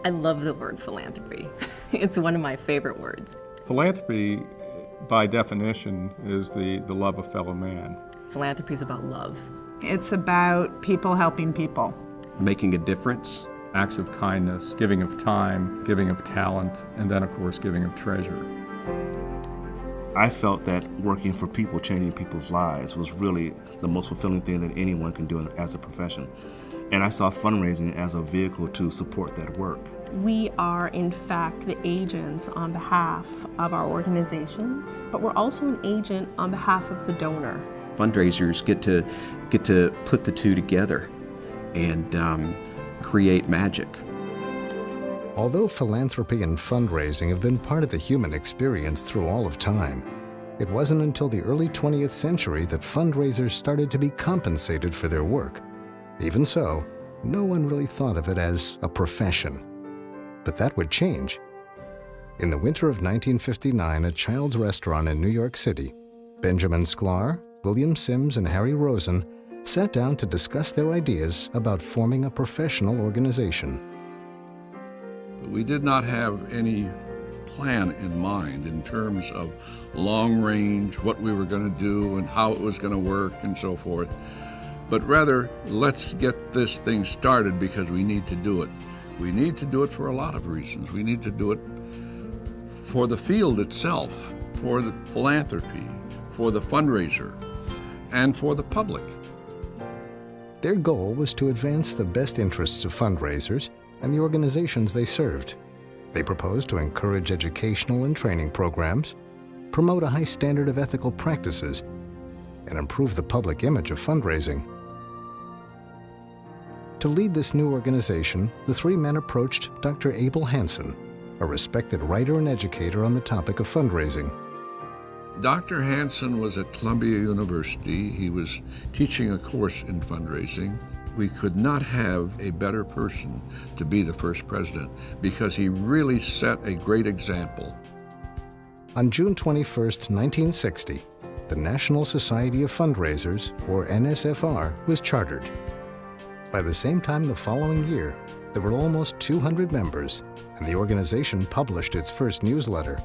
I love the word philanthropy. It's one of my favorite words. Philanthropy, by definition, is the love of fellow man. Philanthropy is about love. It's about people helping people. Making a difference. Acts of kindness, giving of time, giving of talent, and then, of course, giving of treasure. I felt that working for people, changing people's lives, was really the most fulfilling thing that anyone can do as a profession. And I saw fundraising as a vehicle to support that work. We are, in fact, the agents on behalf of our organizations, but we're also an agent on behalf of the donor. Fundraisers get to put the two together and create magic. Although philanthropy and fundraising have been part of the human experience through all of time, it wasn't until the early 20th century that fundraisers started to be compensated for their work. Even so, no one really thought of it as a profession. But that would change. In the winter of 1959, at Child's Restaurant in New York City, Benjamin Sklar, William Sims, and Harry Rosen sat down to discuss their ideas about forming a professional organization. We did not have any plan in mind in terms of long range, what we were going to do and how it was going to work and so forth. But rather, let's get this thing started because we need to do it. We need to do it for a lot of reasons. We need to do it for the field itself, for the philanthropy, for the fundraiser, and for the public. Their goal was to advance the best interests of fundraisers and the organizations they served. They proposed to encourage educational and training programs, promote a high standard of ethical practices, and improve the public image of fundraising. To lead this new organization, the three men approached Dr. Abel Hansen, a respected writer and educator on the topic of fundraising. Dr. Hansen was at Columbia University. He was teaching a course in fundraising. We could not have a better person to be the first president because he really set a great example. On June 21, 1960, the National Society of Fundraisers, or NSFR, was chartered. By the same time the following year, there were almost 200 members, and the organization published its first newsletter.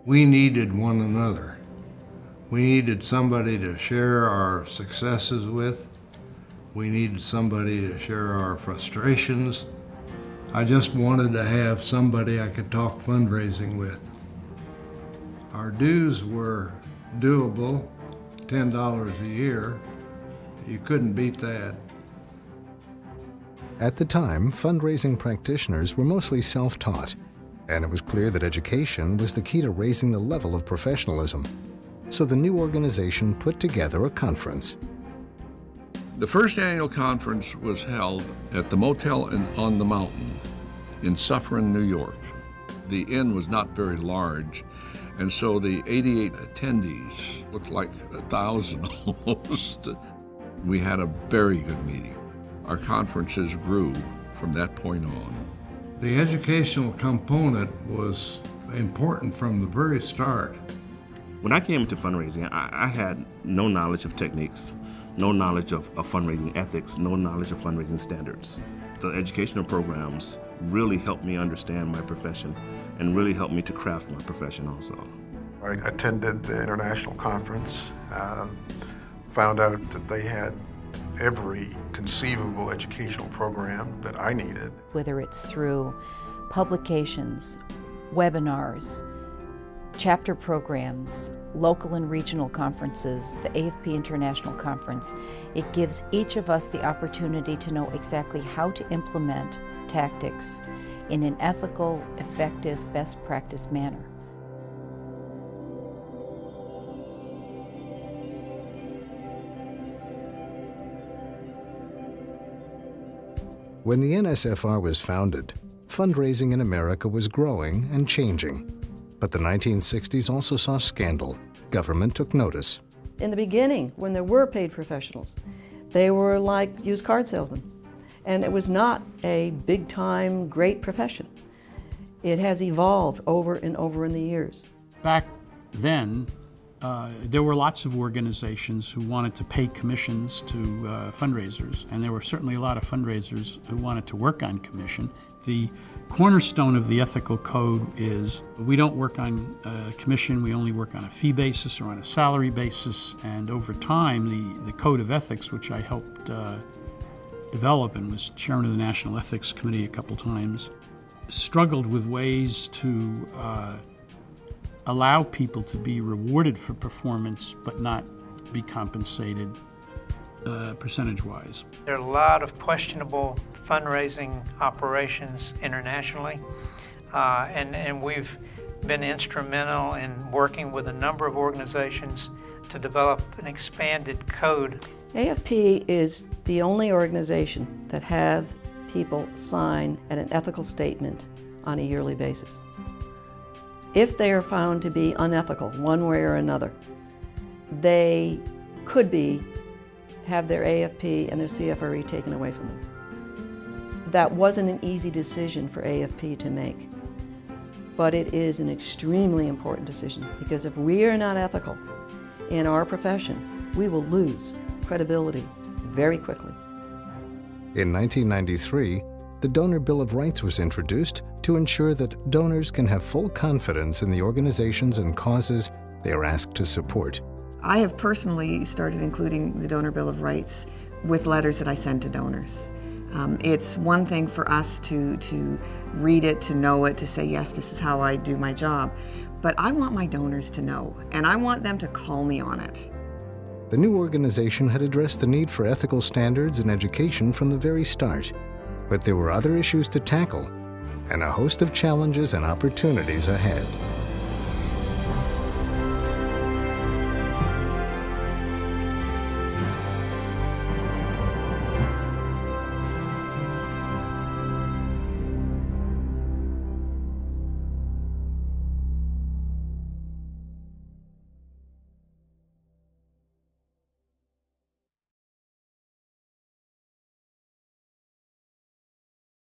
We needed one another. We needed somebody to share our successes with. We needed somebody to share our frustrations. I just wanted to have somebody I could talk fundraising with. Our dues were doable, $10 a year. You couldn't beat that. At the time, fundraising practitioners were mostly self-taught, and it was clear that education was the key to raising the level of professionalism. So the new organization put together a conference. The first annual conference was held at the Motel on the Mountain in Suffern, New York. The inn was not very large, and so the 88 attendees looked like 1,000 almost. We had a very good meeting. Our conferences grew from that point on. The educational component was important from the very start. When I came into fundraising, I had no knowledge of techniques, no knowledge of fundraising ethics, no knowledge of fundraising standards. The educational programs really helped me understand my profession and really helped me to craft my profession also. I attended the international conference, found out that they had every conceivable educational program that I needed. Whether it's through publications, webinars, chapter programs, local and regional conferences, the AFP International Conference, it gives each of us the opportunity to know exactly how to implement tactics in an ethical, effective, best practice manner. When the NSFR was founded, fundraising in America was growing and changing. But the 1960s also saw scandal. Government took notice. In the beginning, when there were paid professionals, they were like used car salesmen. And it was not a big-time, great profession. It has evolved over and over in the years. Back then, there were lots of organizations who wanted to pay commissions to fundraisers, and there were certainly a lot of fundraisers who wanted to work on commission. The cornerstone of the ethical code is we don't work on commission, we only work on a fee basis or on a salary basis, and over time the code of ethics, which I helped develop and was chairman of the National Ethics Committee a couple times, struggled with ways to allow people to be rewarded for performance but not be compensated percentage-wise. There are a lot of questionable fundraising operations internationally, and we've been instrumental in working with a number of organizations to develop an expanded code. AFP is the only organization that have people sign an ethical statement on a yearly basis. If they are found to be unethical one way or another, they could have their AFP and their CFRE taken away from them. That wasn't an easy decision for AFP to make, but it is an extremely important decision, because if we are not ethical in our profession, we will lose credibility very quickly. In 1993, the Donor Bill of Rights was introduced to ensure that donors can have full confidence in the organizations and causes they are asked to support. I have personally started including the Donor Bill of Rights with letters that I send to donors. It's one thing for us to read it, to know it, to say, yes, this is how I do my job. But I want my donors to know, and I want them to call me on it. The new organization had addressed the need for ethical standards and education from the very start. But there were other issues to tackle, and a host of challenges and opportunities ahead.